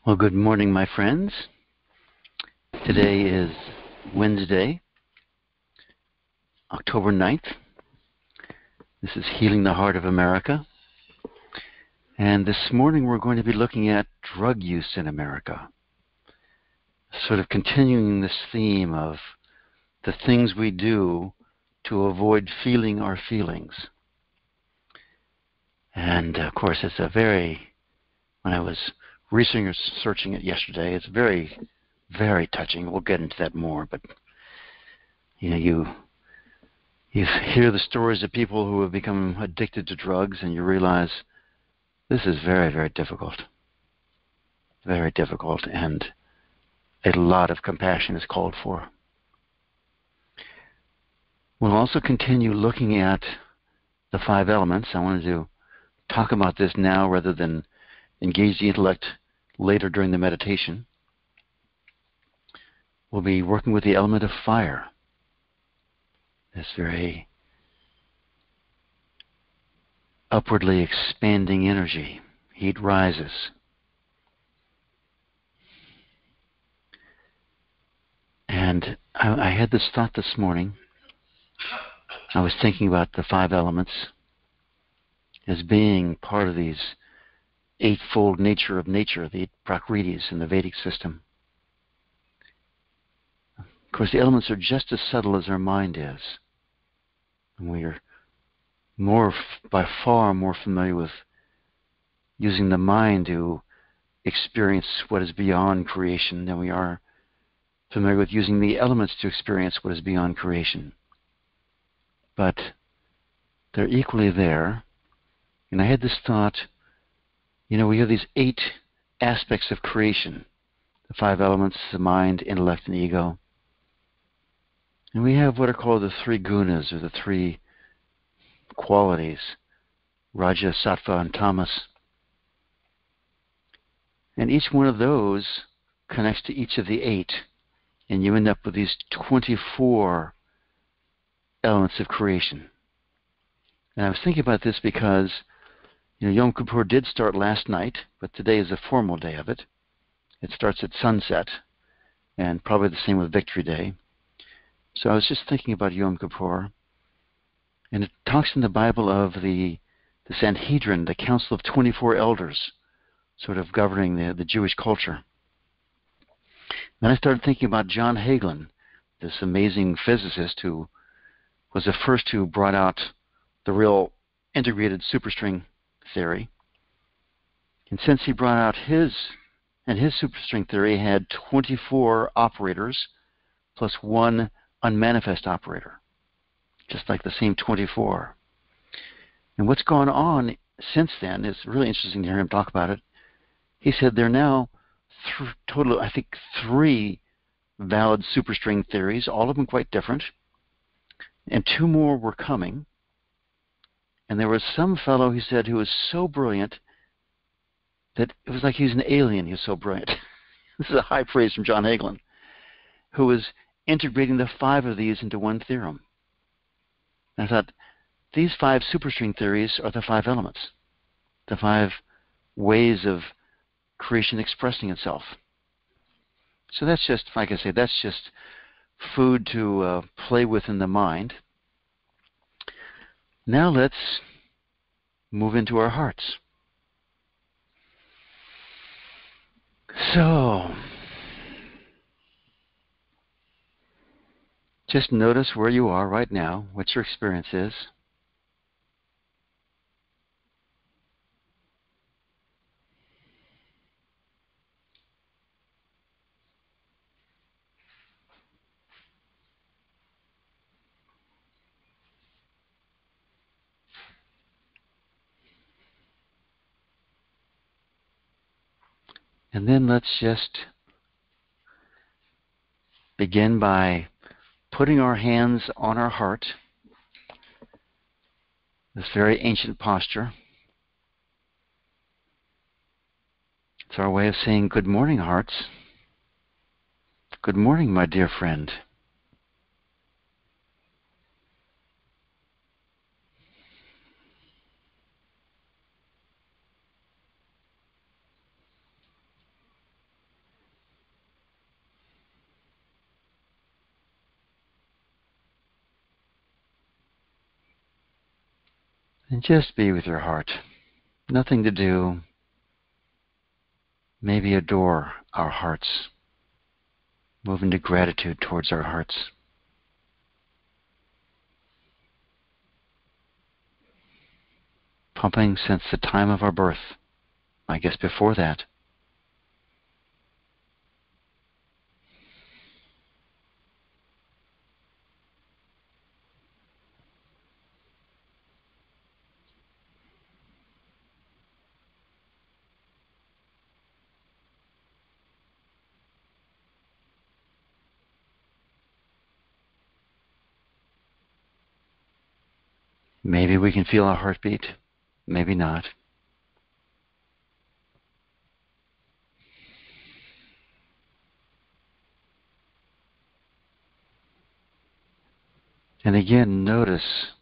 Well, good morning, my friends. Today is Wednesday, October 9th. This is Healing the Heart of America. And this morning we're going to be looking at drug use in America, sort of continuing this theme of the things we do to avoid feeling our feelings. And of course, when I was researching it yesterday, it's very, very touching. We'll get into that more, but you hear the stories of people who have become addicted to drugs, and you realize this is very, very difficult. Very difficult, and a lot of compassion is called for. We'll also continue looking at the 5 elements. I wanted to talk about this now rather than engage the intellect later during the meditation. We'll be working with the element of fire. This very upwardly expanding energy. Heat rises. And I had this thought this morning. I was thinking about the 5 elements as being part of these eightfold nature of nature, the 8 Prakritis in the Vedic system. Of course, the elements are just as subtle as our mind is. And we are by far more familiar with using the mind to experience what is beyond creation than we are familiar with using the elements to experience what is beyond creation. But they're equally there. And I had this thought, we have these 8 aspects of creation. The 5 elements, the mind, intellect, and ego. And we have what are called the 3 gunas, or the 3 qualities, Raja, Sattva, and Tamas. And each one of those connects to each of the 8, and you end up with these 24 elements of creation. And I was thinking about this because, Yom Kippur did start last night, but today is a formal day of it. It starts at sunset, and probably the same with Victory Day. So I was just thinking about Yom Kippur, and it talks in the Bible of the Sanhedrin, the Council of 24 Elders, sort of governing the Jewish culture. Then I started thinking about John Hagelin, this amazing physicist who was the first who brought out the real integrated superstring theory. And since he brought out his superstring theory had 24 operators plus 1 unmanifest operator, just like the same 24. And what's gone on since then is really interesting to hear him talk about it. He said there are now total, I think, 3 valid superstring theories, all of them quite different, and 2 more were coming. And there was some fellow, he said, who was so brilliant that it was like he was an alien. He was so brilliant. This is a high praise from John Hagelin, who was integrating the 5 of these into one theorem. And I thought, these 5 superstring theories are the 5 elements, the 5 ways of creation expressing itself. So that's just, like I say, that's just food to play with in the mind. Now let's move into our hearts. So, just notice where you are right now, what your experience is. And then let's just begin by putting our hands on our heart, this very ancient posture. It's our way of saying, good morning, hearts. Good morning, my dear friend. And just be with your heart. Nothing to do. Maybe adore our hearts. Move into gratitude towards our hearts. Pumping since the time of our birth. I guess before that. Maybe we can feel our heartbeat. Maybe not. And again, notice,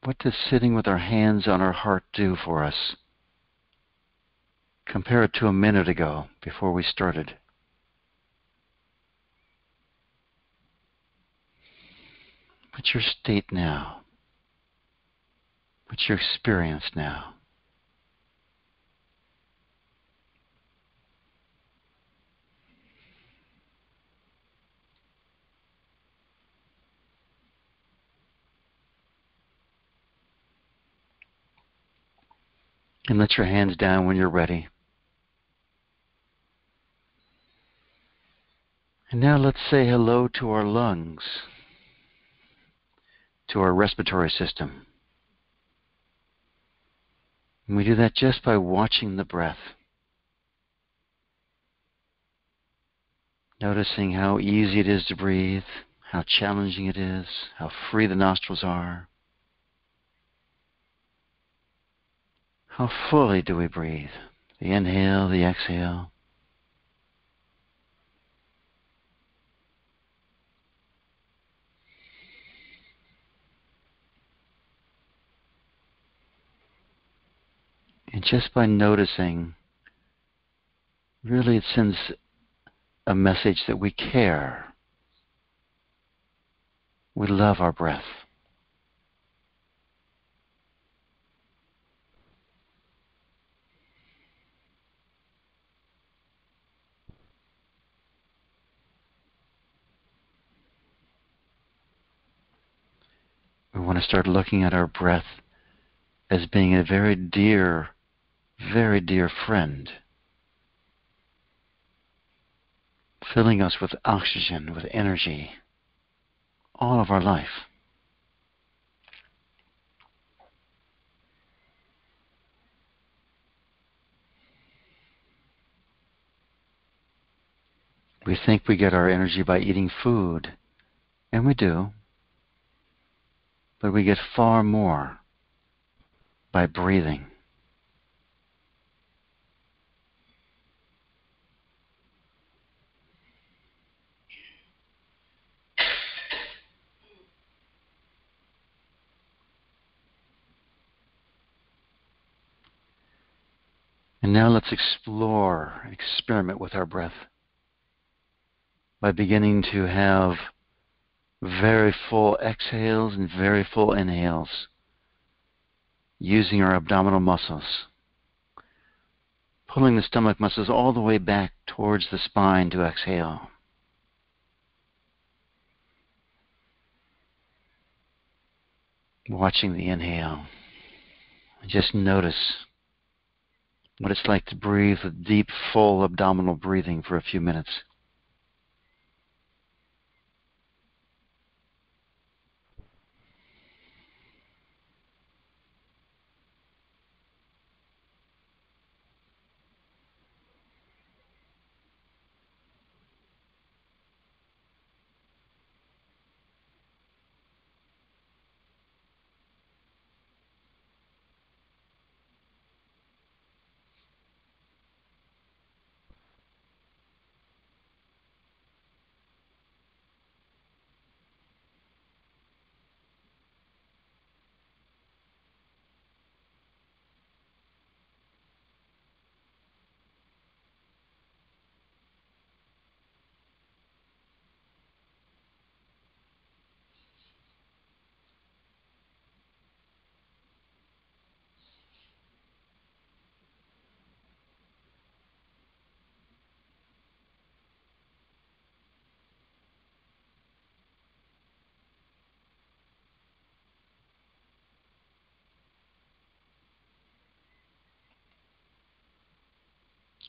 what does sitting with our hands on our heart do for us? Compare it to a minute ago, before we started. What's your state now? What's your experience now? And let your hands down when you're ready. And now let's say hello to our lungs, to our respiratory system. And we do that just by watching the breath. Noticing how easy it is to breathe, how challenging it is, how free the nostrils are. How fully do we breathe? The inhale, the exhale. And just by noticing, really it sends a message that we care. We love our breath. We want to start looking at our breath as being a very dear friend, filling us with oxygen, with energy, all of our life. We think we get our energy by eating food, and we do, but we get far more by breathing. And now let's explore and experiment with our breath by beginning to have very full exhales and very full inhales, using our abdominal muscles, pulling the stomach muscles all the way back towards the spine to exhale. Watching the inhale. Just notice what it's like to breathe with deep, full abdominal breathing for a few minutes.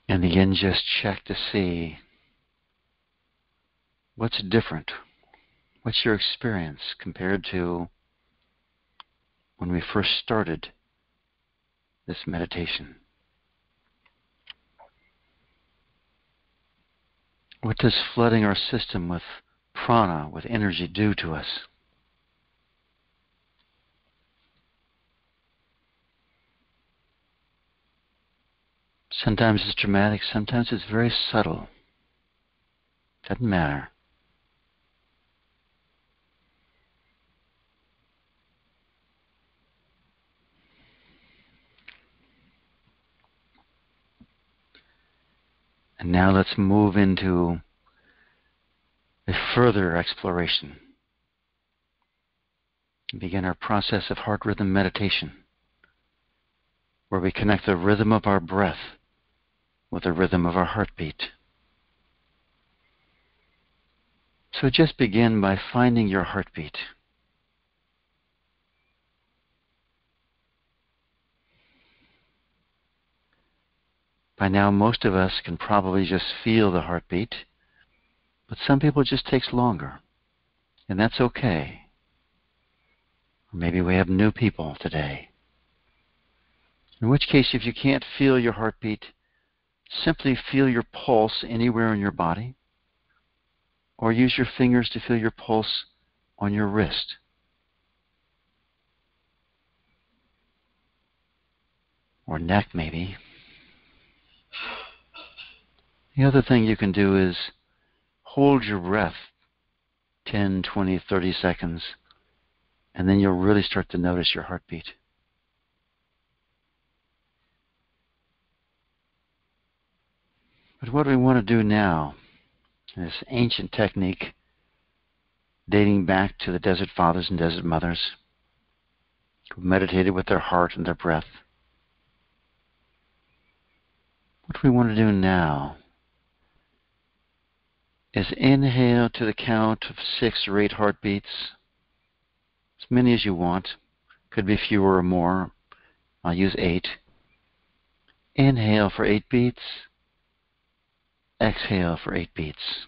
And again, just check to see what's different. What's your experience compared to when we first started this meditation? What does flooding our system with prana, with energy, do to us? Sometimes it's dramatic, sometimes it's very subtle. Doesn't matter. And now let's move into a further exploration and begin our process of heart rhythm meditation, where we connect the rhythm of our breath with the rhythm of our heartbeat. So just begin by finding your heartbeat. By now, most of us can probably just feel the heartbeat, but some people it just takes longer, and that's okay. Or maybe we have new people today. In which case, if you can't feel your heartbeat, simply feel your pulse anywhere in your body, or use your fingers to feel your pulse on your wrist. Or neck, maybe. The other thing you can do is hold your breath 10, 20, 30 seconds, and then you'll really start to notice your heartbeat. But what we want to do now, this ancient technique dating back to the desert fathers and desert mothers who meditated with their heart and their breath. What we want to do now is inhale to the count of 6 or 8 heartbeats, as many as you want. Could be fewer or more. I'll use 8. Inhale for 8 beats. Exhale for 8 beats.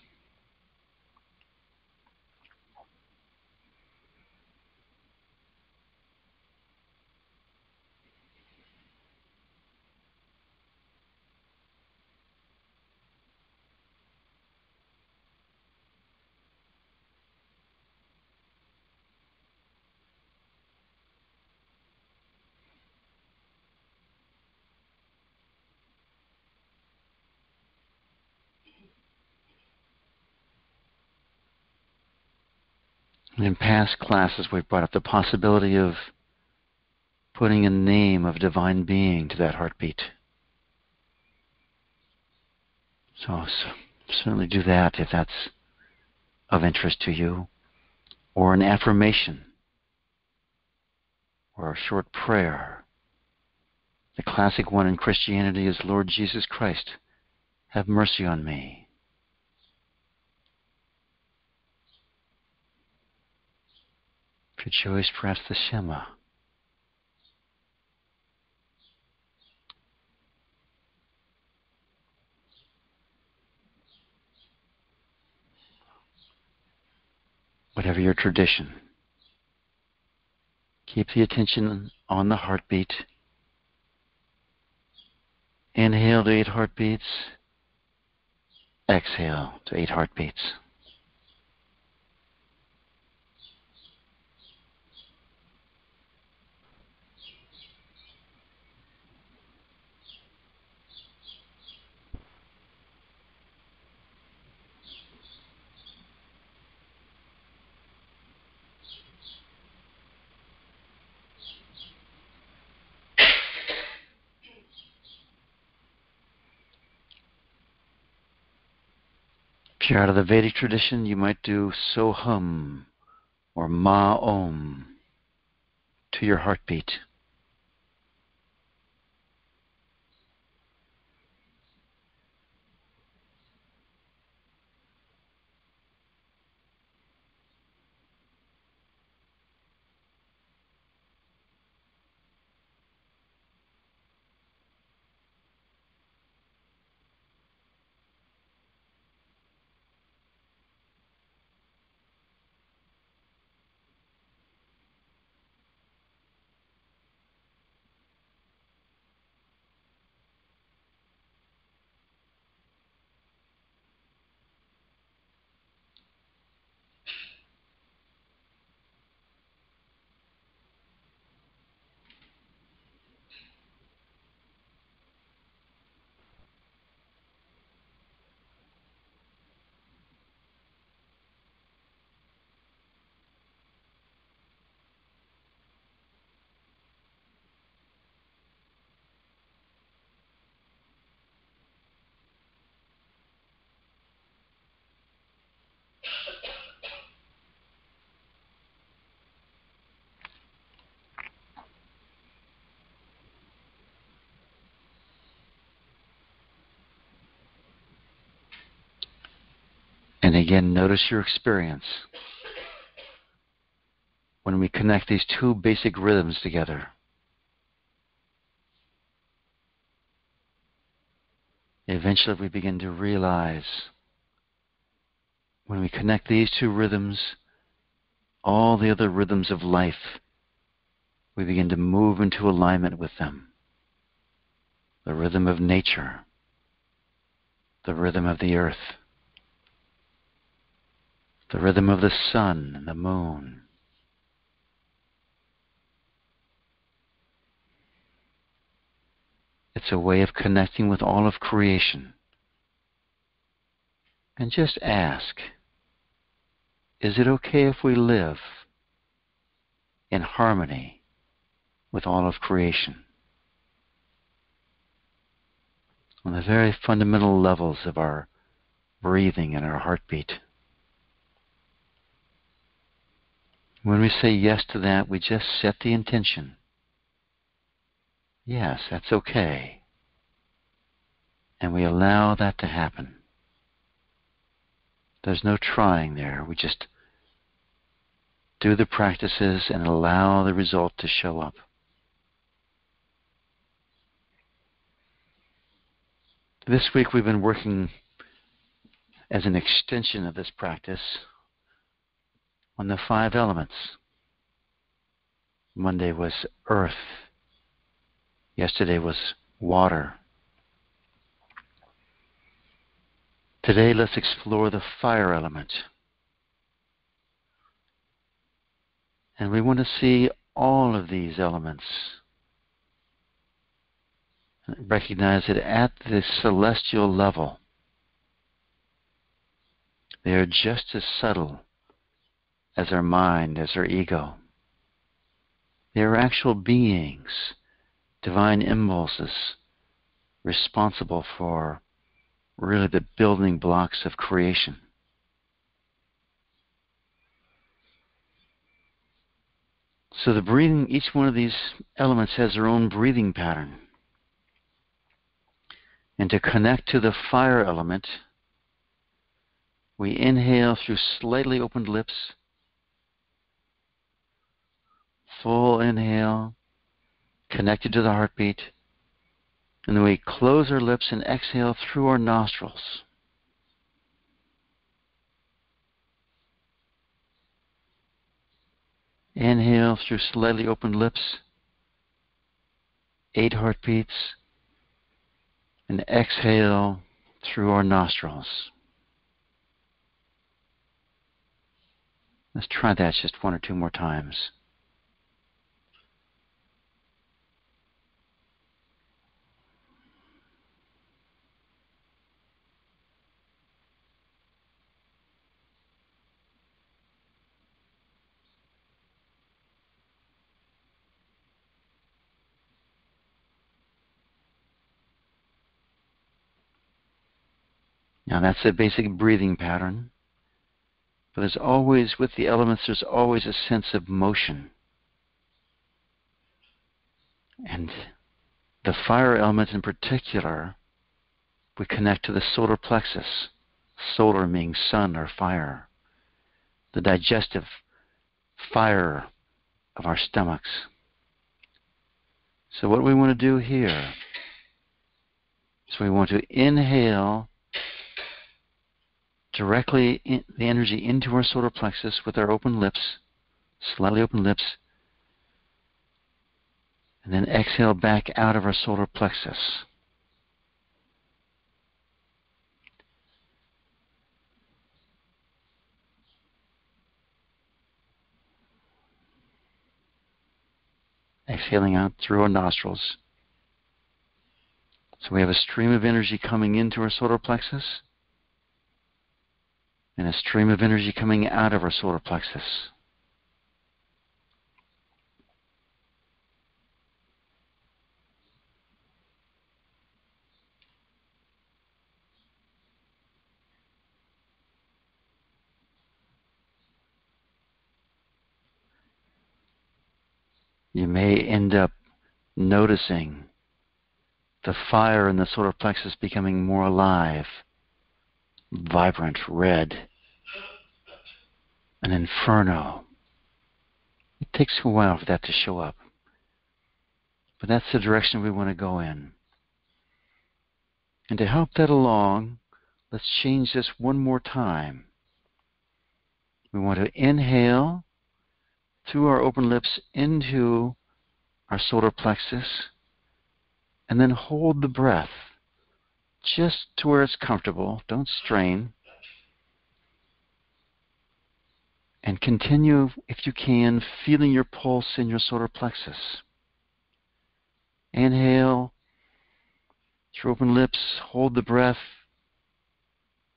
In past classes, we've brought up the possibility of putting a name of divine being to that heartbeat. So certainly do that if that's of interest to you. Or an affirmation, or a short prayer. The classic one in Christianity is, Lord Jesus Christ, have mercy on me. If you choose, perhaps the Shema. Whatever your tradition. Keep the attention on the heartbeat. Inhale to 8 heartbeats. Exhale to 8 heartbeats. If you're out of the Vedic tradition, you might do Soham or Ma Om to your heartbeat. And again, notice your experience when we connect these two basic rhythms together. Eventually we begin to realize when we connect these two rhythms, all the other rhythms of life, we begin to move into alignment with them. The rhythm of nature, the rhythm of the earth, the rhythm of the sun and the moon. It's a way of connecting with all of creation. And just ask, is it okay if we live in harmony with all of creation? On the very fundamental levels of our breathing and our heartbeat. When we say yes to that, we just set the intention. Yes, that's okay. And we allow that to happen. There's no trying there. We just do the practices and allow the result to show up. This week we've been working as an extension of this practice on the 5 elements. Monday was earth. Yesterday was water. Today let's explore the fire element. And we want to see all of these elements. Recognize that at the celestial level, they are just as subtle as our mind, as our ego. They are actual beings, divine impulses, responsible for really the building blocks of creation. So the breathing, each one of these elements has their own breathing pattern. And to connect to the fire element, we inhale through slightly opened lips, full inhale, connected to the heartbeat, and then we close our lips and exhale through our nostrils. Inhale through slightly opened lips, 8 heartbeats, and exhale through our nostrils. Let's try that just 1 or 2 more times. Now that's a basic breathing pattern. But there's always, with the elements, there's always a sense of motion. And the fire element in particular, we connect to the solar plexus. Solar meaning sun or fire. The digestive fire of our stomachs. So what we want to do here is we want to inhale directly the energy into our solar plexus with our open lips, slightly open lips, and then exhale back out of our solar plexus. Exhaling out through our nostrils. So we have a stream of energy coming into our solar plexus and a stream of energy coming out of our solar plexus. You may end up noticing the fire in the solar plexus becoming more alive, vibrant, red, an inferno. It takes a while for that to show up. But that's the direction we want to go in. And to help that along, let's change this one more time. We want to inhale through our open lips into our solar plexus, and then hold the breath just to where it's comfortable. Don't strain. And continue, if you can, feeling your pulse in your solar plexus. Inhale through open lips, hold the breath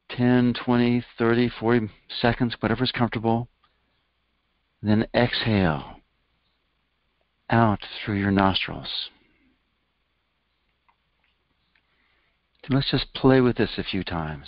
10, 20, 30, 40 seconds, whatever's comfortable. Then exhale out through your nostrils. So let's just play with this a few times.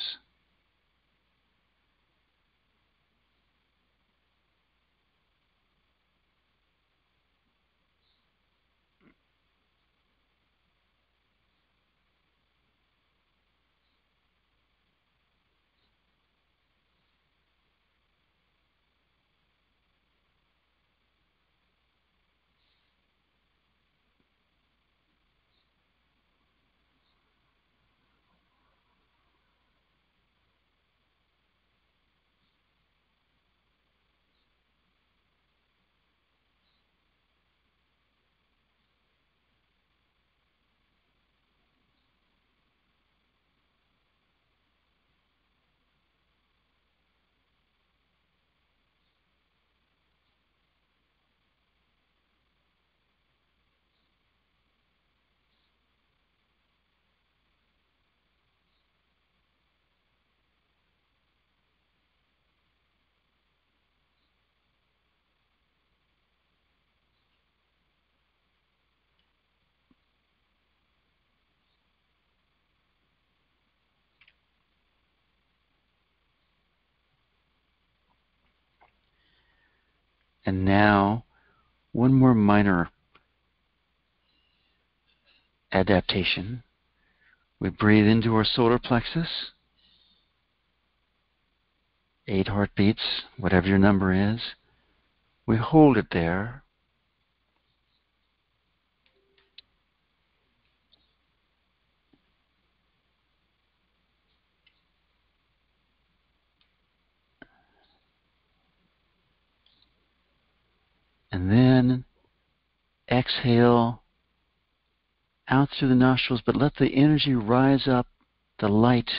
And now, one more minor adaptation. We breathe into our solar plexus, 8 heartbeats, whatever your number is. We hold it there. And then exhale out through the nostrils, but let the energy rise up, the light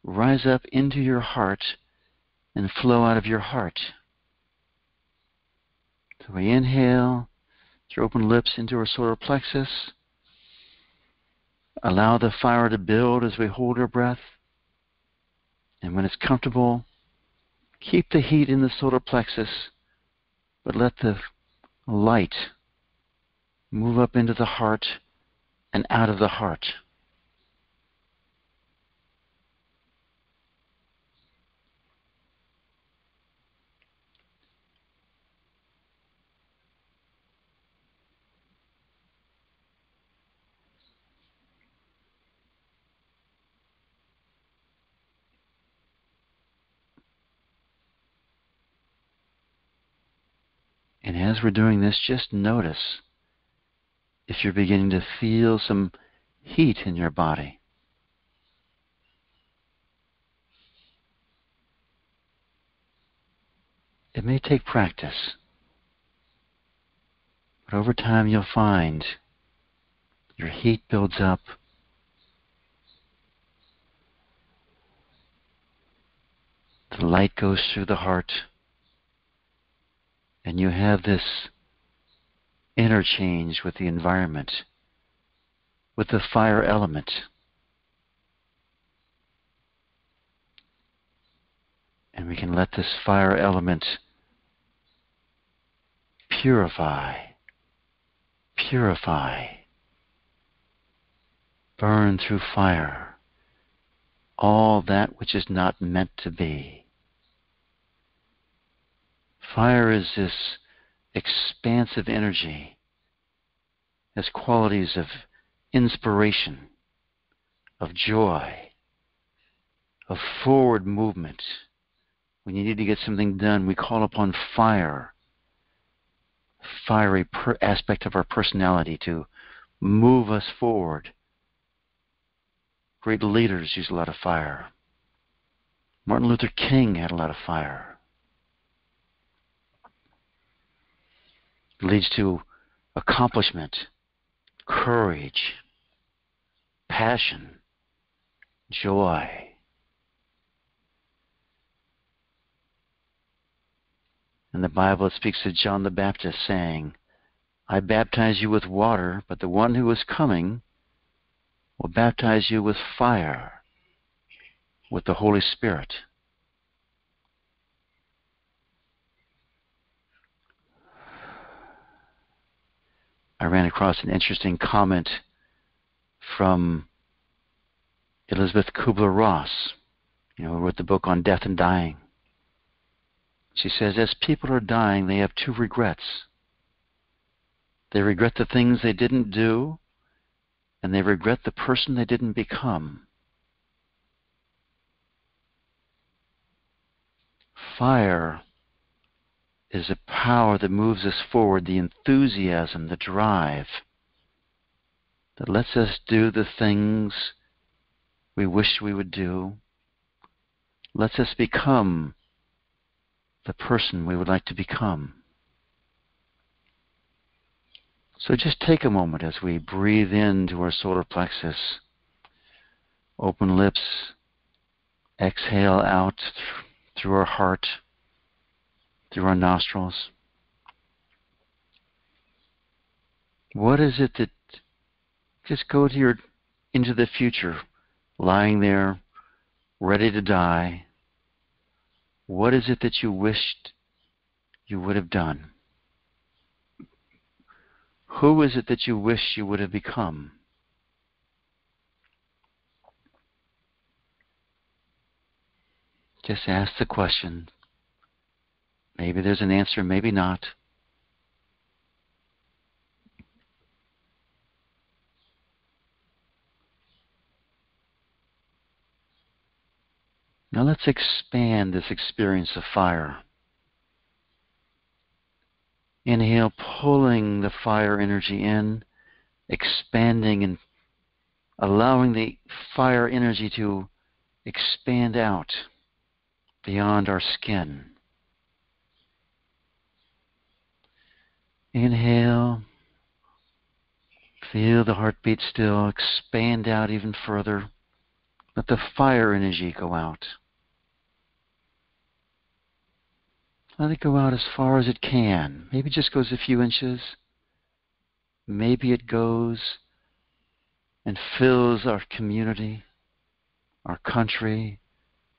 rise up into your heart and flow out of your heart. So we inhale through open lips into our solar plexus. Allow the fire to build as we hold our breath. And when it's comfortable, keep the heat in the solar plexus, but let the light move up into the heart and out of the heart. And as we're doing this, just notice if you're beginning to feel some heat in your body. It may take practice, but over time you'll find your heat builds up. The light goes through the heart, and you have this interchange with the environment, with the fire element. And we can let this fire element purify, burn through fire all that which is not meant to be. Fire is this expansive energy, has qualities of inspiration, of joy, of forward movement. when you need to get something done, we call upon fire, fiery aspect of our personality to move us forward. Great leaders use a lot of fire. Martin Luther King had a lot of fire. It leads to accomplishment, courage, passion, joy. In the Bible, it speaks of John the Baptist saying, I baptize you with water, but the one who is coming will baptize you with fire, with the Holy Spirit. I ran across an interesting comment from Elizabeth Kubler-Ross, who wrote the book on death and dying. She says, as people are dying, they have two regrets. They regret the things they didn't do, and they regret the person they didn't become. Fire is a power that moves us forward, the enthusiasm, the drive, that lets us do the things we wish we would do, lets us become the person we would like to become. So just take a moment as we breathe into our solar plexus, open lips, exhale out through our heart, through our nostrils. What is it that, just go into the future, lying there, ready to die. What is it that you wished you would have done? Who is it that you wish you would have become? Just ask the question. Maybe there's an answer, maybe not. Now let's expand this experience of fire. Inhale, pulling the fire energy in, expanding and allowing the fire energy to expand out beyond our skin. Inhale, feel the heartbeat still, expand out even further. Let the fire energy go out. Let it go out as far as it can. Maybe it just goes a few inches. Maybe it goes and fills our community, our country,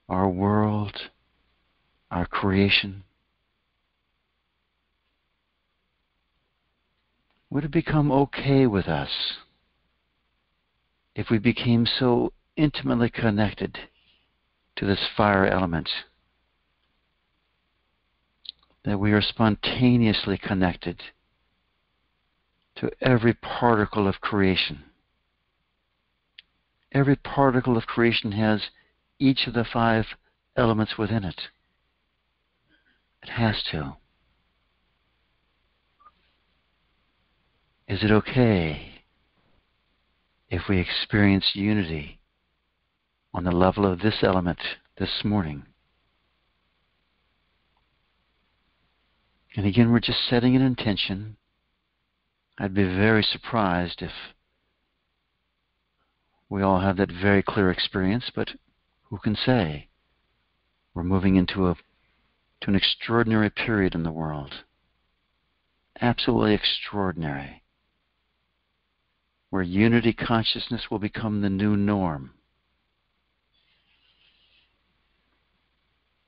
our world, our creation. Would it become okay with us if we became so intimately connected to this fire element that we are spontaneously connected to every particle of creation? Every particle of creation has each of the 5 elements within it. It has to. Is it okay if we experience unity on the level of this element this morning? And again, we're just setting an intention. I'd be very surprised if we all have that very clear experience, but who can say? We're moving into an extraordinary period in the world. Absolutely extraordinary. Where unity consciousness will become the new norm.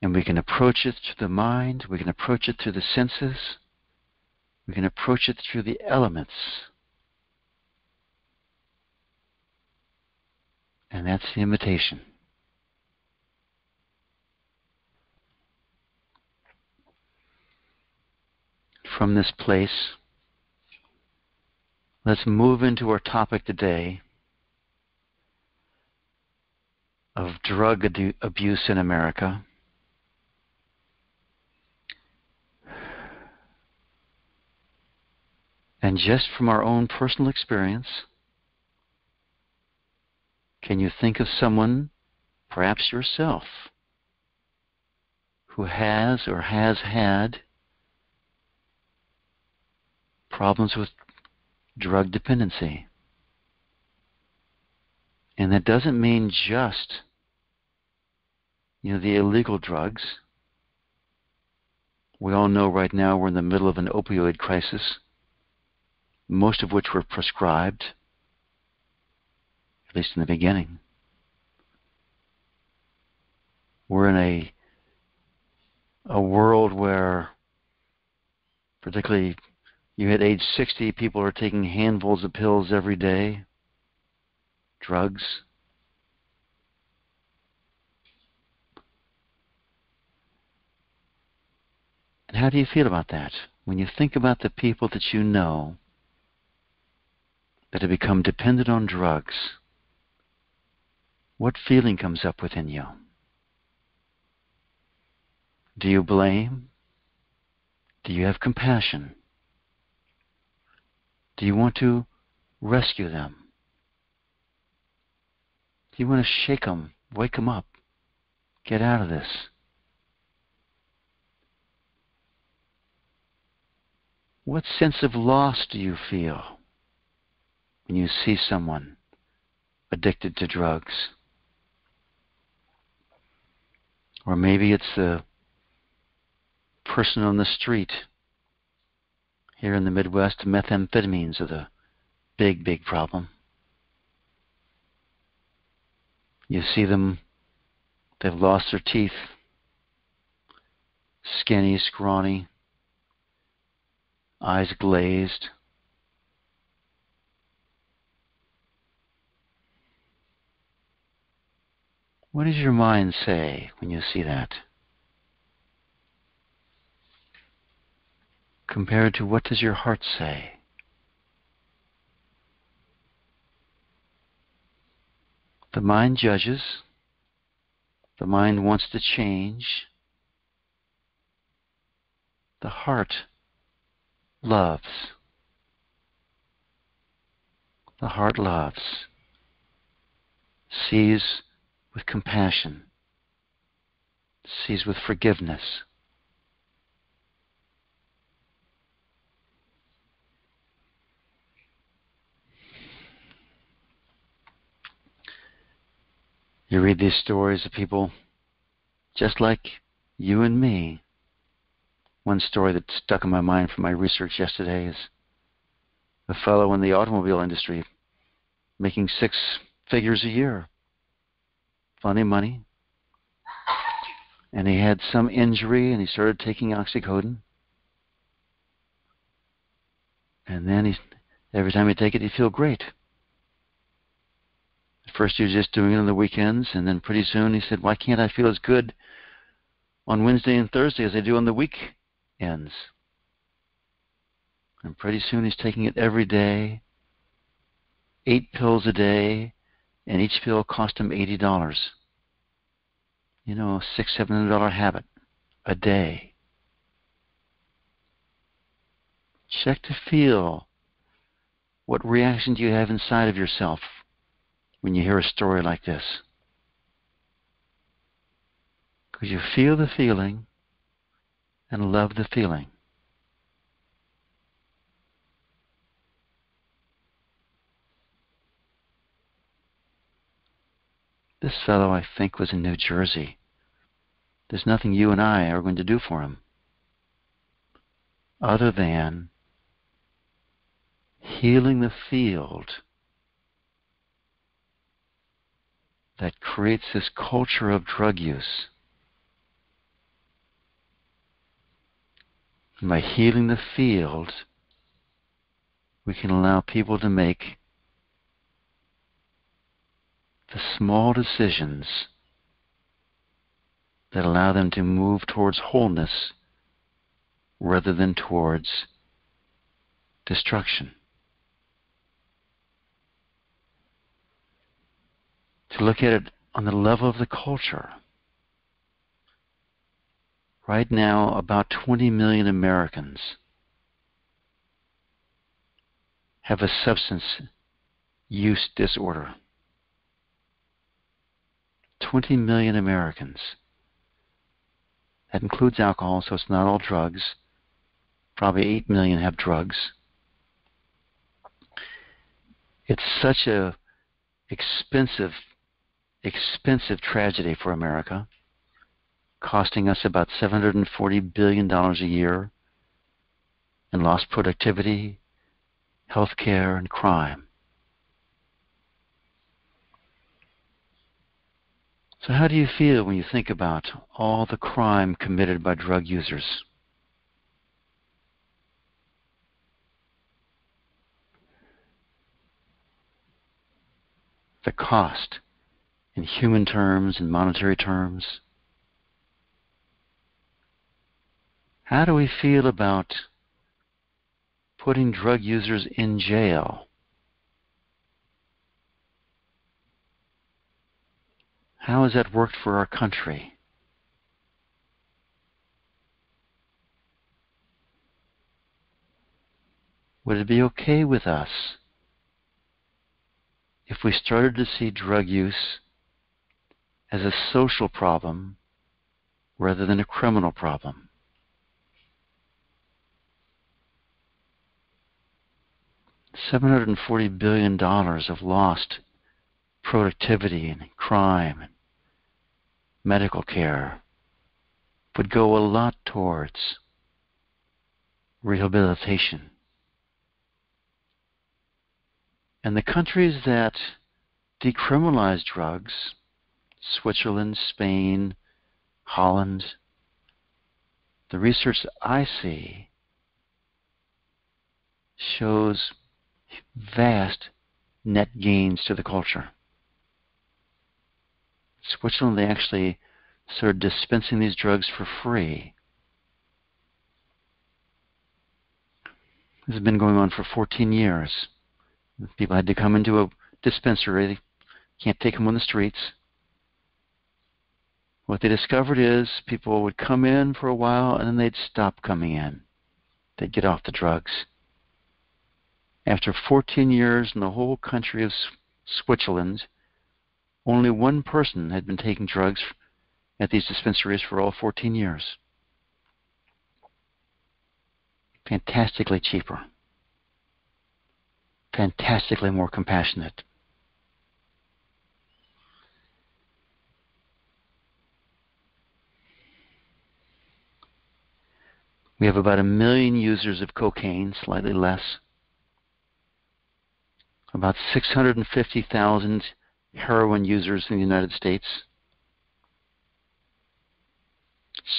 And we can approach it through the mind, we can approach it through the senses, we can approach it through the elements. And that's the invitation. From this place, let's move into our topic today of drug abuse in America. And just from our own personal experience, can you think of someone, perhaps yourself, who has or has had problems with drug dependency? And that doesn't mean just, the illegal drugs. We all know right now we're in the middle of an opioid crisis, most of which were prescribed, at least in the beginning. We're in a world where, particularly you hit age 60, people are taking handfuls of pills every day, drugs. And how do you feel about that? When you think about the people that you know that have become dependent on drugs, what feeling comes up within you? Do you blame? Do you have compassion? Do you want to rescue them? Do you want to shake them, wake them up, get out of this? What sense of loss do you feel when you see someone addicted to drugs? Or maybe it's the person on the street. Here in the Midwest, methamphetamines are the big, big problem. You see them, they've lost their teeth, skinny, scrawny, eyes glazed. What does your mind say when you see that? Compared to what does your heart say? The mind judges. The mind wants to change. The heart loves. The heart loves. Sees with compassion. Sees with forgiveness. You read these stories of people just like you and me. One story that stuck in my mind from my research yesterday is a fellow in the automobile industry making 6 figures a year. Plenty of money. And he had some injury and he started taking oxycodone. And then every time he'd take it, he'd feel great. At first he was just doing it on the weekends, and then pretty soon he said, why can't I feel as good on Wednesday and Thursday as I do on the weekends? And pretty soon he's taking it every day, 8 pills a day, and each pill cost him $80. A $600-$700 habit a day. Check to feel what reaction do you have inside of yourself when you hear a story like this. Because you feel the feeling and love the feeling. This fellow, I think, was in New Jersey. There's nothing you and I are going to do for him other than healing the field that creates this culture of drug use. And by healing the field, we can allow people to make the small decisions that allow them to move towards wholeness rather than towards destruction. To look at it on the level of the culture. Right now, about 20 million Americans have a substance use disorder. 20 million Americans. That includes alcohol, so it's not all drugs. Probably 8 million have drugs. It's such a expensive tragedy for America, costing us about $740 billion a year in lost productivity, health care, and crime. So how do you feel when you think about all the crime committed by drug users? The cost in human terms and monetary terms. How do we feel about putting drug users in jail? How has that worked for our country? Would it be okay with us if we started to see drug use as a social problem rather than a criminal problem? $740 billion of lost productivity and crime and medical care would go a lot towards rehabilitation. And the countries that decriminalize drugs, Switzerland, Spain, Holland, the research I see shows vast net gains to the culture. Switzerland, they actually started dispensing these drugs for free. This has been going on for 14 years. People had to come into a dispensary. They can't take them on the streets. What they discovered is people would come in for a while and then they'd stop coming in. They'd get off the drugs. After 14 years in the whole country of Switzerland, only one person had been taking drugs at these dispensaries for all 14 years. Fantastically cheaper. Fantastically more compassionate. We have about 1 million users of cocaine, slightly less. About 650,000 heroin users in the United States.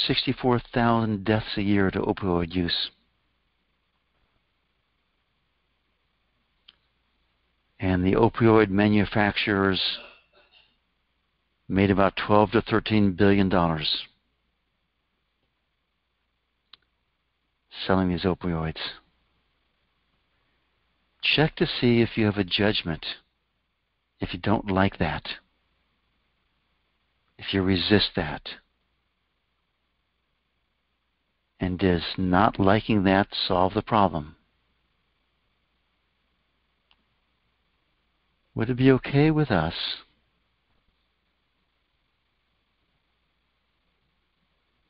64,000 deaths a year to opioid use. And the opioid manufacturers made about $12 to $13 billion selling these opioids. Check to see if you have a judgment, if you don't like that, if you resist that. And does not liking that solve the problem? Would it be okay with us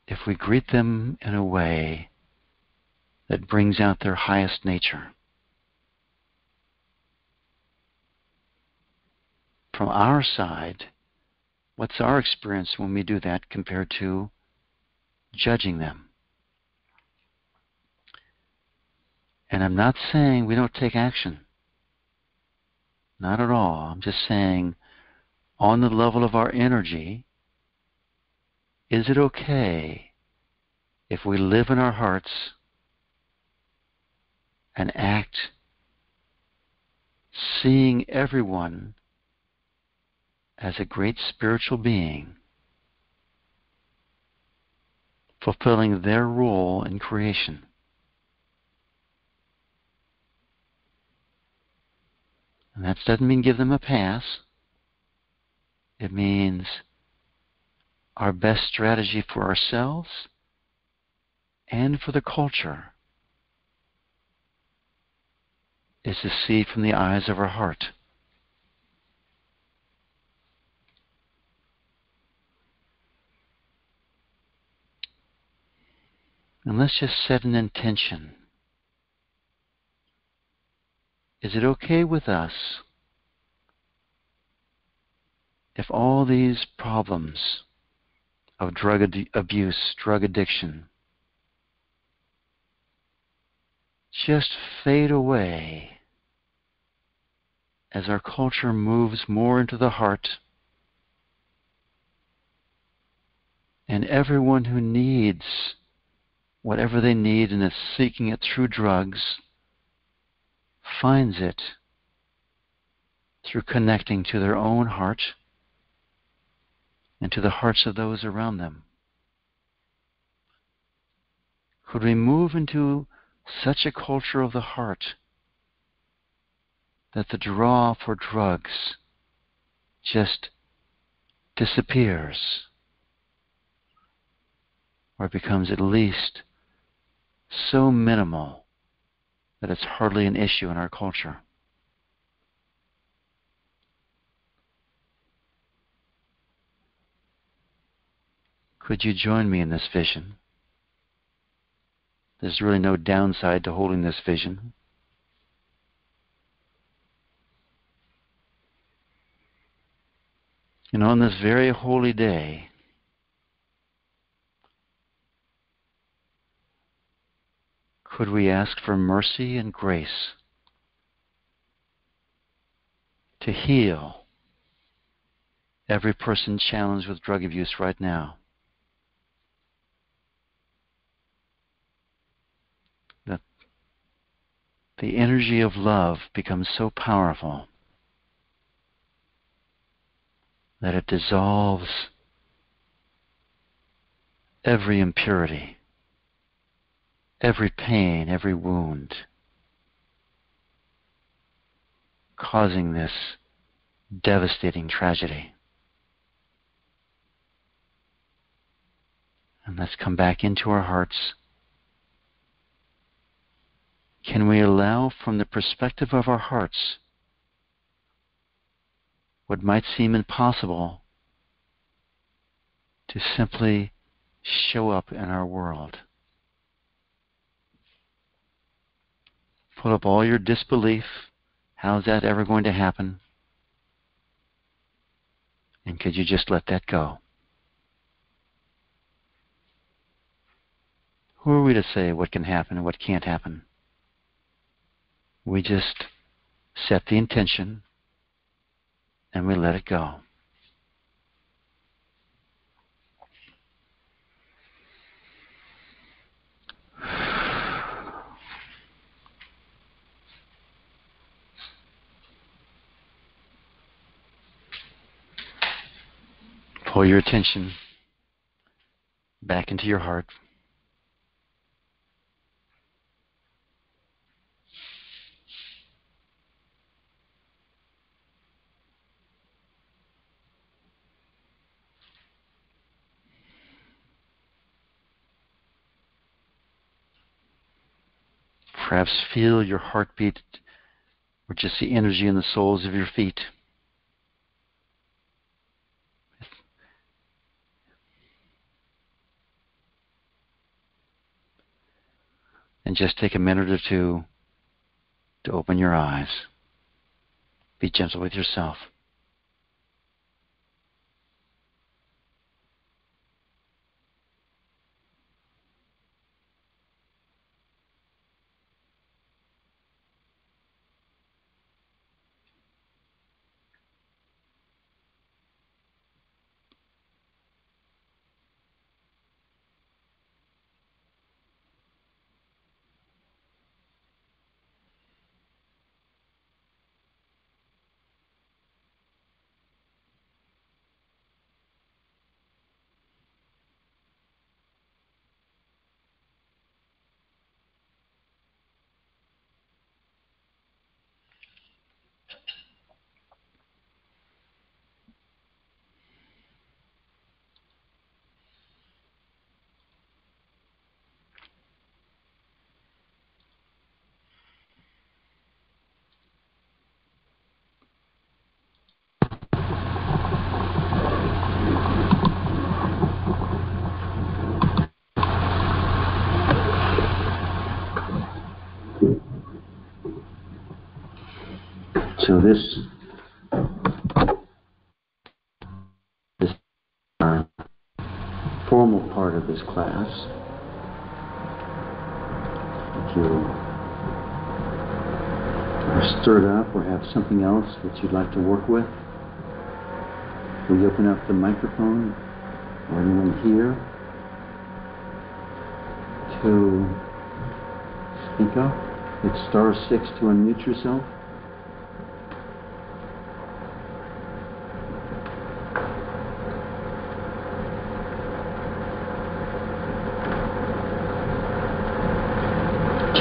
if we greet them in a way that brings out their highest nature? From our side, what's our experience when we do that compared to judging them? And I'm not saying we don't take action. Not at all. I'm just saying, on the level of our energy, is it okay if we live in our hearts and act seeing everyone as a great spiritual being, fulfilling their role in creation? And that doesn't mean give them a pass. It means our best strategy for ourselves and for the culture is to see from the eyes of our heart. And let's just set an intention. Is it okay with us if all these problems of drug abuse, drug addiction, just fade away as our culture moves more into the heart, and everyone who needs whatever they need and is seeking it through drugs finds it through connecting to their own heart and to the hearts of those around them? Could we move into such a culture of the heart that the draw for drugs just disappears, or becomes at least so minimal that it's hardly an issue in our culture? Could you join me in this vision? There's really no downside to holding this vision. And on this very holy day, could we ask for mercy and grace to heal every person challenged with drug abuse right now? That the energy of love becomes so powerful that it dissolves every impurity, every pain, every wound, causing this devastating tragedy. And let's come back into our hearts. Can we allow, from the perspective of our hearts, what might seem impossible to simply show up in our world? Pull up all your disbelief. How's that ever going to happen? And could you just let that go? Who are we to say what can happen and what can't happen? We just set the intention and we let it go. Pull your attention back into your heart. Perhaps feel your heartbeat or just the energy in the soles of your feet. And just take a minute or two to open your eyes. Be gentle with yourself. So this formal part of this class. If you are stirred up or have something else that you'd like to work with, will you open up the microphone or anyone here to speak up? It's *6 to unmute yourself.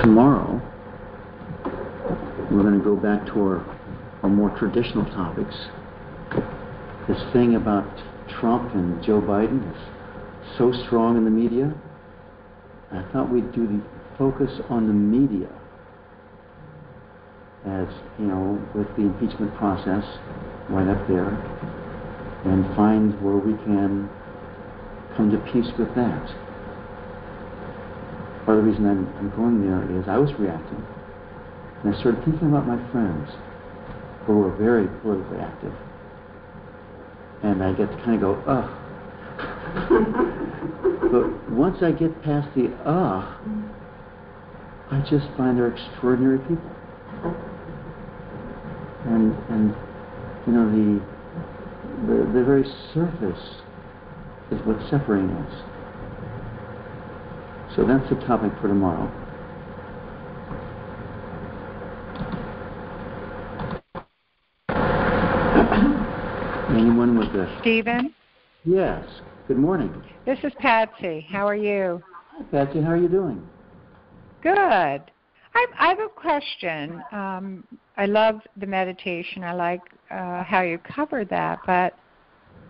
Tomorrow, we're going to go back to our more traditional topics. This thing about Trump and Joe Biden is so strong in the media. I thought we'd do the focus on the media, as you know, with the impeachment process right up there, and find where we can come to peace with that. Part of the reason I'm going there is I was reacting, and I started thinking about my friends who were very politically active, and I get to kind of go, ugh. But once I get past the ugh, I just find they're extraordinary people. And you know, the very surface is what's separating us. So that's the topic for tomorrow. Anyone with a... Stephen? Yes. Good morning. This is Patsy. How are you? Hi, Patsy. How are you doing? Good. I have a question. I love the meditation. I like how you cover that, but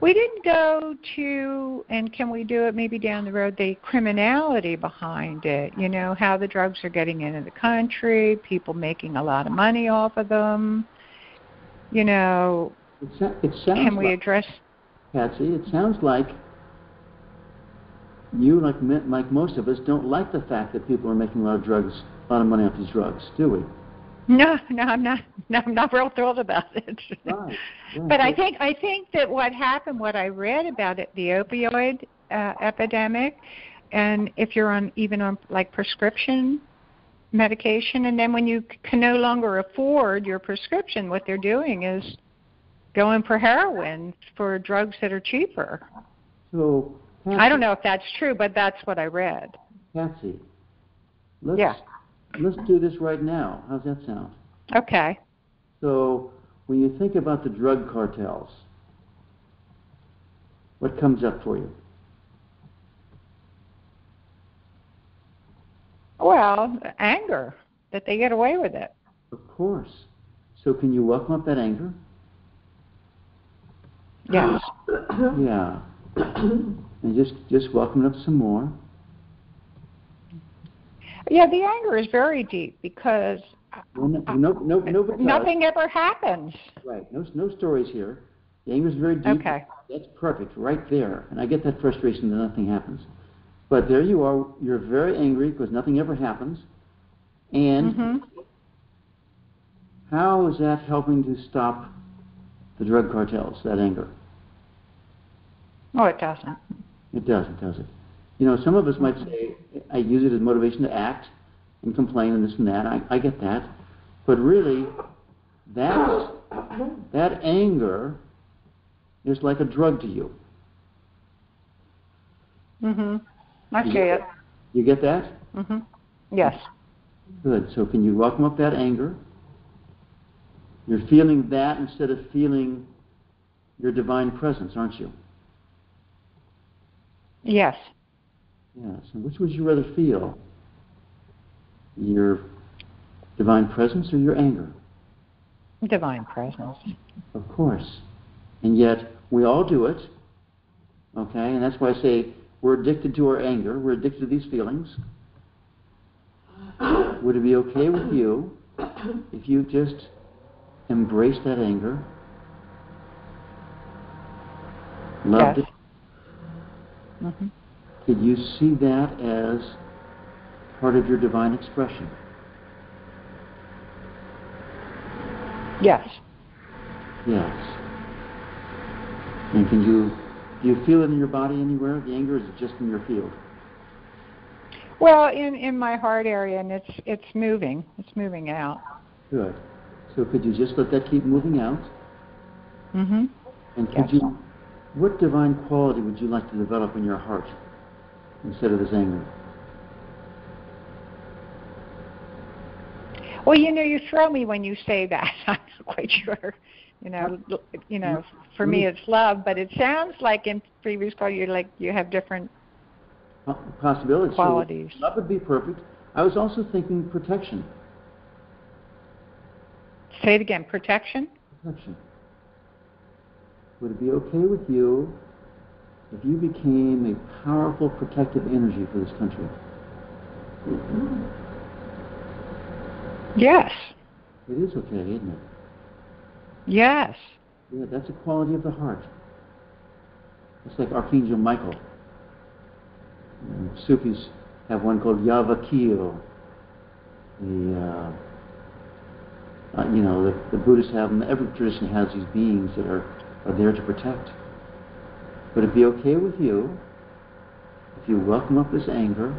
we didn't go to, and can we do it maybe down the road, the criminality behind it, you know, how the drugs are getting into the country, people making a lot of money off of them, you know, it sounds can we address... Patsy, it sounds like you, like most of us, don't like the fact that people are making a lot of money off these drugs, do we? No, I'm not. No, I'm not real thrilled about it. Right. But I think that what happened, what I read about it, the opioid epidemic, and if you're even on like prescription medication, and then when you can no longer afford your prescription, what they're doing is going for heroin, for drugs that are cheaper. So Patsy, I don't know if that's true, but that's what I read. Patsy, let's do this right now. How's that sound? Okay. So when you think about the drug cartels, what comes up for you? Well, anger that they get away with it. Of course. So can you welcome up that anger? Yes. Yeah. And just welcome it up some more. Yeah, the anger is very deep because nothing ever happens. Right. No stories here. The anger is very deep. Okay. That's perfect, right there. And I get that frustration that nothing happens. But there you are. You're very angry because nothing ever happens. And how is that helping to stop the drug cartels, that anger? Oh, it doesn't. It doesn't, does it? You know, some of us might say, I use it as motivation to act and complain and this and that. I get that. But really, that anger is like a drug to you. I see it. You get that? Yes. Good. So can you welcome up that anger? You're feeling that instead of feeling your divine presence, aren't you? Yes. Yes. And which would you rather feel? Your divine presence or your anger? Divine presence. Of course. And yet, we all do it. Okay? And that's why I say we're addicted to our anger. We're addicted to these feelings. Would it be okay with you if you just embrace that anger? Loved it? Could you see that as part of your divine expression? Yes. Yes. And do you feel it in your body anywhere, the anger, or is it just in your field? Well, in my heart area, and it's moving. It's moving out. Good. So could you just let that keep moving out? Mm-hmm. And what divine quality would you like to develop in your heart instead of this anger? Well, you throw me when you say that. I'm not quite sure. For me it's love, but it sounds like in previous call you have different possibilities. Qualities. So love would be perfect. I was also thinking protection. Say it again. Protection? Protection. Would it be okay with you if you became a powerful protective energy for this country? Yes. It is okay, isn't it? Yes. Yeah, that's a quality of the heart. It's like Archangel Michael. Sufis have one called Yavakil. The Buddhists have them. Every tradition has these beings that are there to protect. Would it be okay with you if you welcome up this anger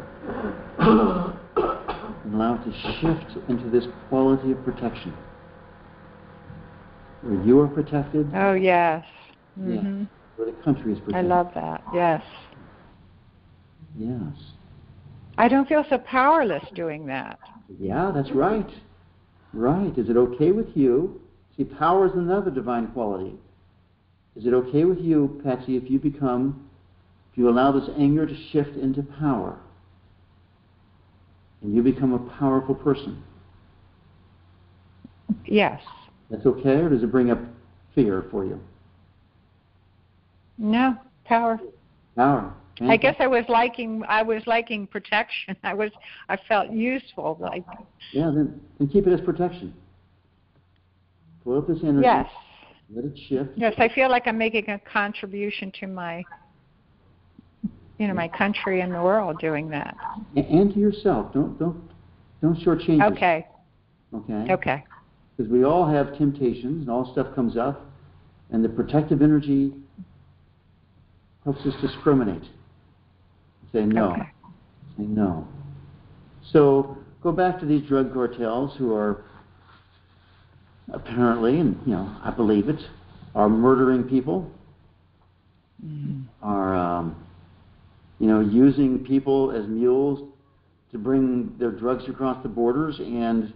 and allow it to shift into this quality of protection? Where you are protected. Oh, yes. Mm-hmm. Yeah. Where the country is protected. I love that. Yes. Yes. I don't feel so powerless doing that. Yeah, that's right. Right. Is it okay with you? See, power is another divine quality. Is it okay with you, Patsy, if you allow this anger to shift into power and you become a powerful person? Yes. That's okay, or does it bring up fear for you? No, power. Power. Fantastic. I guess I was liking protection. I felt useful. Yeah, then keep it as protection. Pull up this energy. Yes. Let it shift. Yes, I feel like I'm making a contribution to my country and the world doing that. And to yourself. Don't shortchange yourself. Okay. Okay. Okay. Because we all have temptations and all stuff comes up, and the protective energy helps us discriminate. Say no. Okay. Say no. So go back to these drug cartels who are apparently, and I believe it, are murdering people, are using people as mules to bring their drugs across the borders, and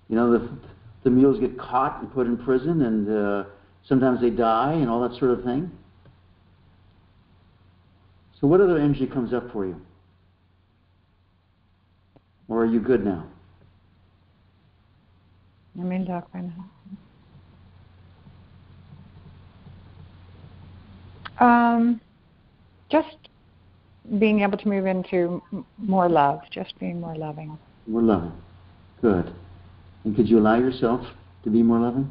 the mules get caught and put in prison, and sometimes they die, and all that sort of thing. So what other energy comes up for you? Or are you good now? I'm in dark right now. Just being able to move into more love, just being more loving. More loving. Good. And could you allow yourself to be more loving?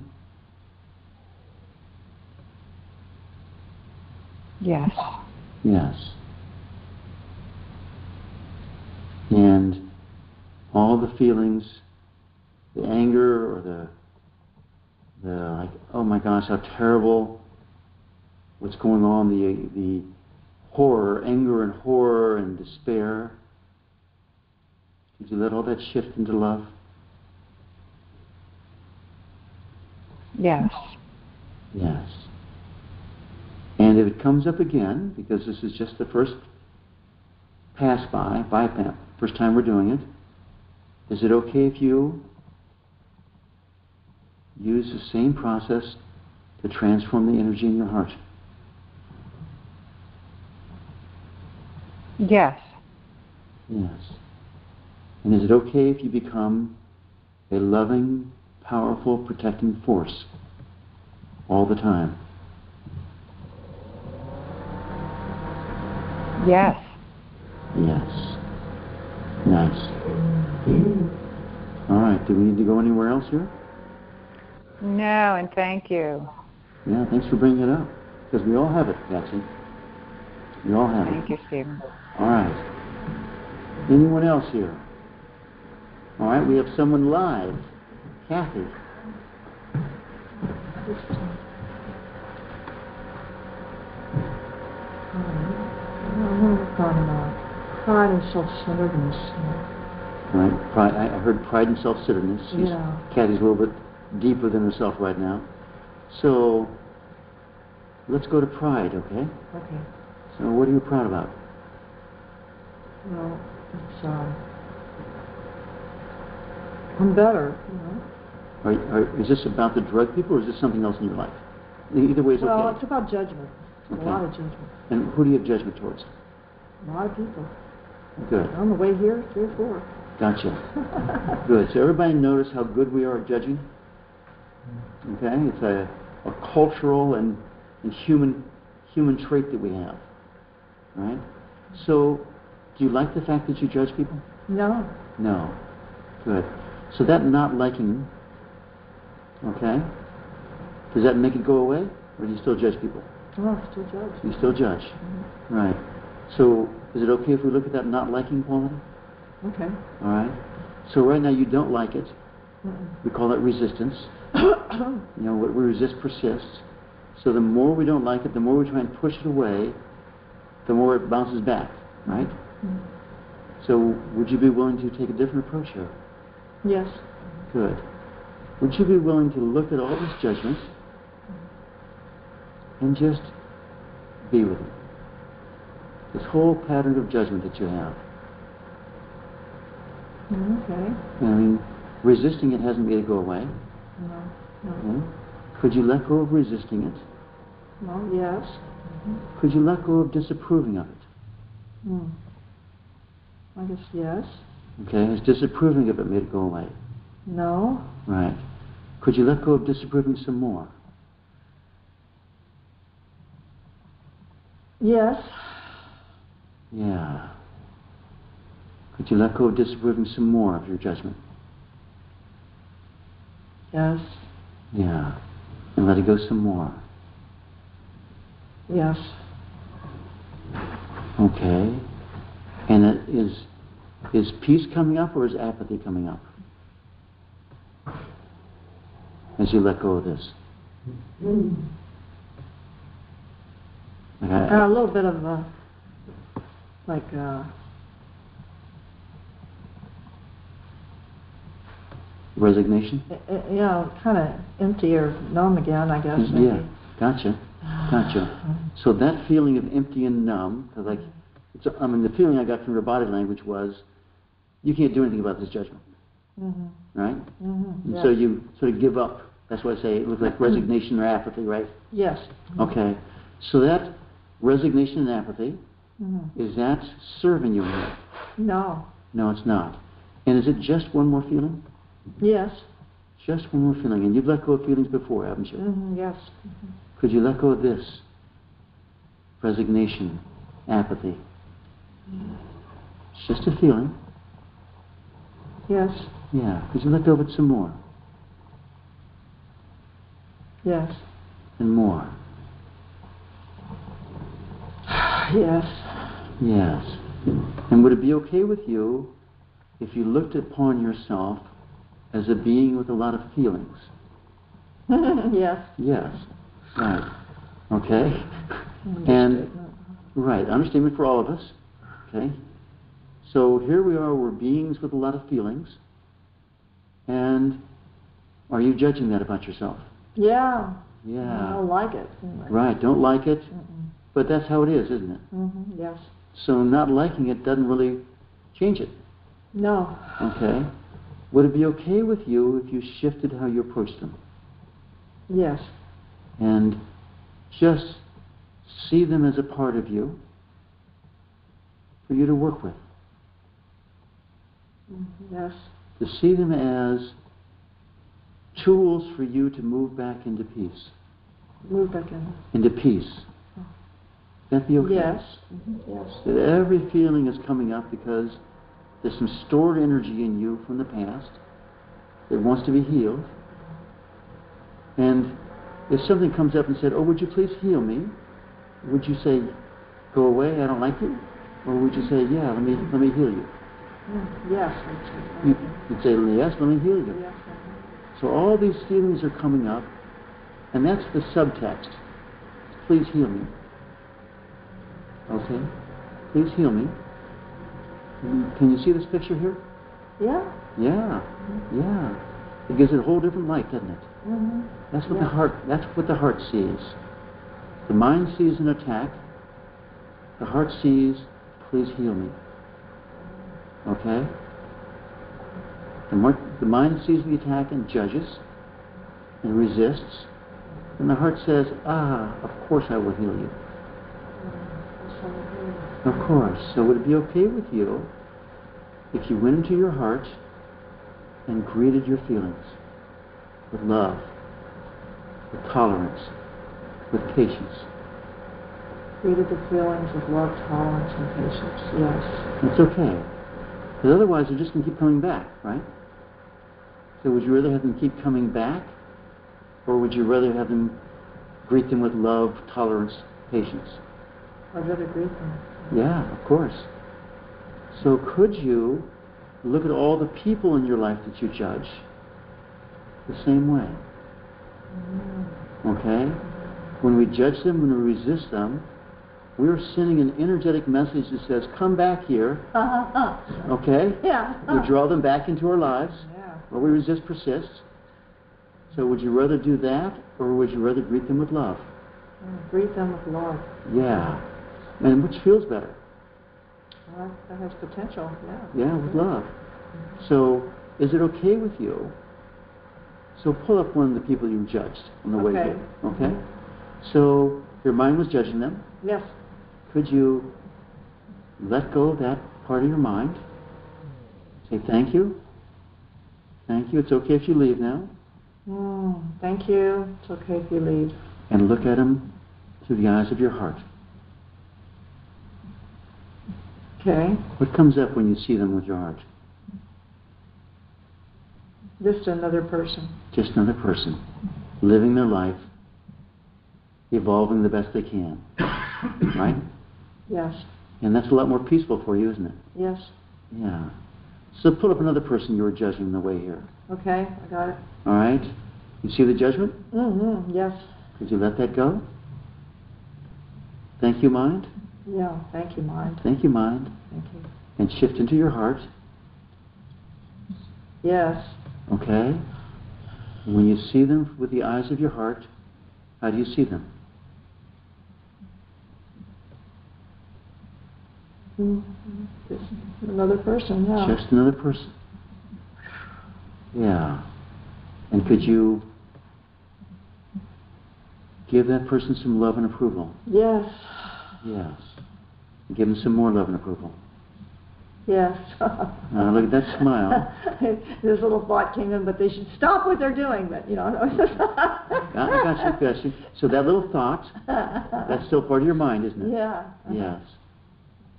Yes. Yes. And all the feelings, the anger or the like, oh my gosh, how terrible, what's going on, the horror, anger and horror and despair. Did you let all that shift into love? Yes. Yes. And if it comes up again, because this is just the first bypass, first time we're doing it, is it okay if you use the same process to transform the energy in your heart? Yes. Yes. And is it okay if you become a loving, powerful, protecting force all the time? Yes. Yes. Nice. All right. Do we need to go anywhere else here? No, and thank you. Yeah, thanks for bringing it up. Because we all have it, Patsy. We all have it. Thank you, Stephen. All right. Anyone else here? All right, we have someone live. Kathy. just pride and self-centeredness. Right. Pride. I heard pride and self-centeredness. Yeah. Kathy's a little bit deep within herself right now. So let's go to pride, okay? Okay. So what are you proud about? Well, it's I'm better, Is this about the drug people, or is this something else in your life? Either way is okay. Well, it's about judgment. Okay. A lot of judgment. And who do you have judgment towards? A lot of people. Good. On the way here, 3 or 4. Gotcha. Good. So everybody notice how good we are at judging? Okay? It's a cultural and human trait that we have. Right? So, do you like the fact that you judge people? No. No. Good. So that not liking, okay, does that make it go away? Or do you still judge people? Oh, still judge. You still judge. Mm-hmm. Right. So, is it okay if we look at that not liking quality? Okay. All right. So right now you don't like it. Mm-mm. We call it resistance. What we resist persists. So the more we don't like it, the more we try and push it away, the more it bounces back, right? Mm-hmm. So would you be willing to take a different approach here? Yes. Good. Would you be willing to look at all this judgment and just be with it? This whole pattern of judgment that you have. Okay. I mean, resisting it hasn't made it go away. No. Okay? Could you let go of resisting it? Well, yes. Mm-hmm. Could you let go of disapproving of it? I guess yes. Okay, has disapproving of it made it go away? No. Right. Could you let go of disapproving some more? Yes. Yeah. Could you let go of disapproving some more of your judgment? Yes. Yeah. And let it go some more. Yes. Okay. And is peace coming up, or is apathy coming up as you let go of this? A little bit of resignation? Kind of empty or numb again, I guess. Maybe. Yeah, gotcha. So that feeling of empty and numb, the feeling I got from your body language was, you can't do anything about this judgment, right? And yes. so you sort of give up. That's why I say it looks like resignation or apathy, right? Yes. Okay. So that resignation and apathy, is that serving you here? No. No, it's not. And is it just one more feeling? Yes. Just one more feeling. And you've let go of feelings before, haven't you? Yes. Could you let go of this? Resignation, apathy. It's just a feeling. Yes. Yeah. Could you let go of it some more? Yes. And more? Yes. Yes. And would it be okay with you if you looked upon yourself as a being with a lot of feelings? Yes. Yes. Right. Okay. And right, understatement for all of us. Okay. So here we are, we're beings with a lot of feelings. And are you judging that about yourself? Yeah. Yeah. I don't like it. Right, don't like it. But that's how it is, isn't it? Yes. So not liking it doesn't really change it. No. Okay. Would it be okay with you if you shifted how you approach them? Yes. And just see them as a part of you for you to work with. Yes. To see them as tools for you to move back into peace. Move back in. Into peace. That'd be okay. Yes. Yes. That every feeling is coming up because there's some stored energy in you from the past that wants to be healed. And if something comes up and said, "Oh, would you please heal me?" Would you say, "Go away, I don't like you"? Or would you say, "Yeah, let me heal you"? Yes. You'd say, "Yes, let me heal you." Yes. So all these feelings are coming up, And that's the subtext. Please heal me. Okay? Please heal me. Can you see this picture here? Yeah. Yeah. Yeah. It gives it a whole different light, doesn't it? Mm-hmm. That's what the heart sees. The mind sees an attack. The heart sees, please heal me. Okay? The mind sees the attack and judges and resists. And the heart says, of course I will heal you. Of course. So would it be okay with you if you went into your heart and greeted your feelings with love, with tolerance, with patience? Greeted the feelings of love, tolerance, and patience. Yes. It's okay. Because otherwise they're just going to keep coming back, right? So would you rather have them keep coming back? Or would you rather have them greet them with love, tolerance, patience? I'd rather greet them. Yeah, of course. So could you look at all the people in your life that you judge the same way? Okay? When we judge them, when we resist them, we're sending an energetic message that says, come back here. Okay? Yeah. We draw them back into our lives. Yeah. Or we resist, persist. So would you rather do that, or would you rather greet them with love? Greet them with love. Yeah. And which feels better? Well, that has potential, yeah. Yeah, with love. So, is it okay with you? So pull up one of the people you judged on the way here. Okay? So, your mind was judging them. Yes. Could you let go of that part of your mind? Say, thank you. Thank you. It's okay if you leave now. Thank you. It's okay if you leave. And look at them through the eyes of your heart. Okay. What comes up when you see them with your heart? Just another person. Just another person. Living their life. Evolving the best they can. Right? Yes. And that's a lot more peaceful for you, isn't it? Yes. Yeah. So pull up another person you were judging on the way here. Okay, I got it. All right? You see the judgment? Yes. Could you let that go? Thank you, mind. Yeah, thank you, mind. Thank you, mind. Thank you. And shift into your heart. Yes. Okay? When you see them with the eyes of your heart, how do you see them? Just another person, yeah. Just another person. Yeah. And could you give that person some love and approval? Yes. Yes. Give them some more love and approval. Yes. Look at that smile. This little thought came in, but they should stop what they're doing, but, you know. I got you. So that little thought, that's still part of your mind, isn't it? Yeah. Yes.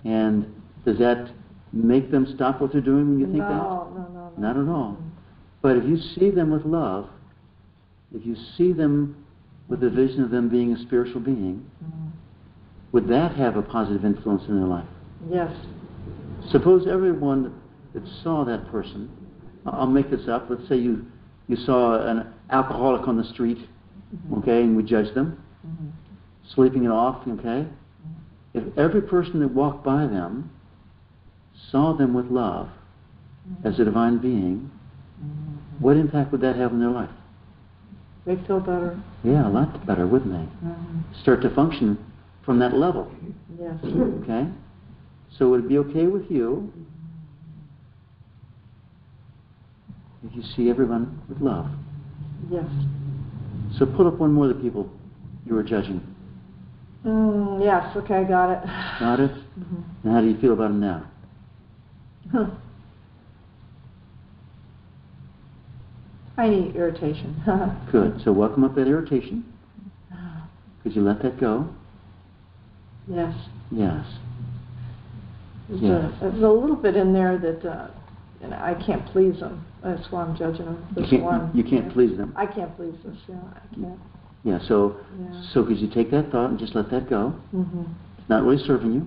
And does that make them stop what they're doing when you think that? No. Not at all. But if you see them with love, if you see them with a vision of them being a spiritual being, would that have a positive influence in their life? Yes. Suppose everyone that saw that person, I'll make this up, let's say you saw an alcoholic on the street, okay, and we judged them, sleeping it off, okay? If every person that walked by them saw them with love as a divine being, what impact would that have in their life? They'd feel better. Yeah, a lot better, wouldn't they? Start to function from that level. Yes. Okay? So would it be okay with you if you see everyone with love? Yes. So pull up one more of the people you were judging. Yes, okay, I got it. Got it? And how do you feel about them now? I need irritation. Good. So welcome up that irritation. Could you let that go? Yes. Yes. There's a little bit in there that I can't please them. That's why I'm judging them. You can't please them. I can't please this. Yeah, I can't. Yeah. So could you take that thought and just let that go? It's not really serving you.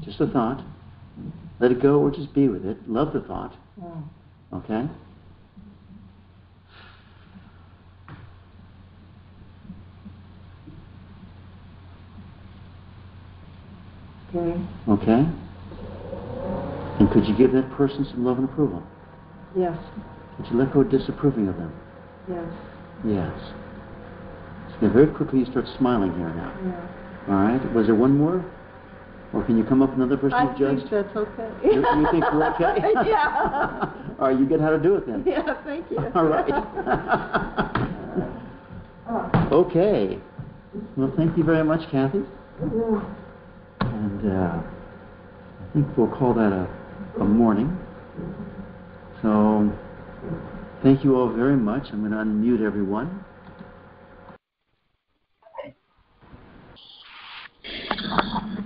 Just a thought. Let it go or just be with it. Love the thought. Okay? Okay. Okay? And could you give that person some love and approval? Yes. Could you let go of disapproving of them? Yes. Yes. So very quickly you start smiling here now. Yeah. All right? Was there one more? Or can you come up with another person I you've judged? think that's okay. You think we're okay? Yeah. All right, you get how to do it then. Yeah, thank you. All right. Okay. Well, thank you very much, Kathy. And I think we'll call that a morning. So, thank you all very much. I'm going to unmute everyone.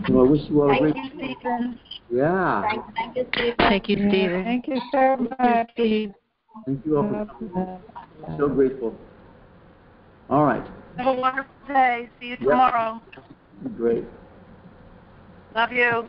So I wish you all a great... Thank you, Stephen. Yeah. Thank you, Stephen. Thank you, Stephen. Thank you so much. Thank you all for coming. So grateful. All right. Have a wonderful day. See you tomorrow. Great. Love you.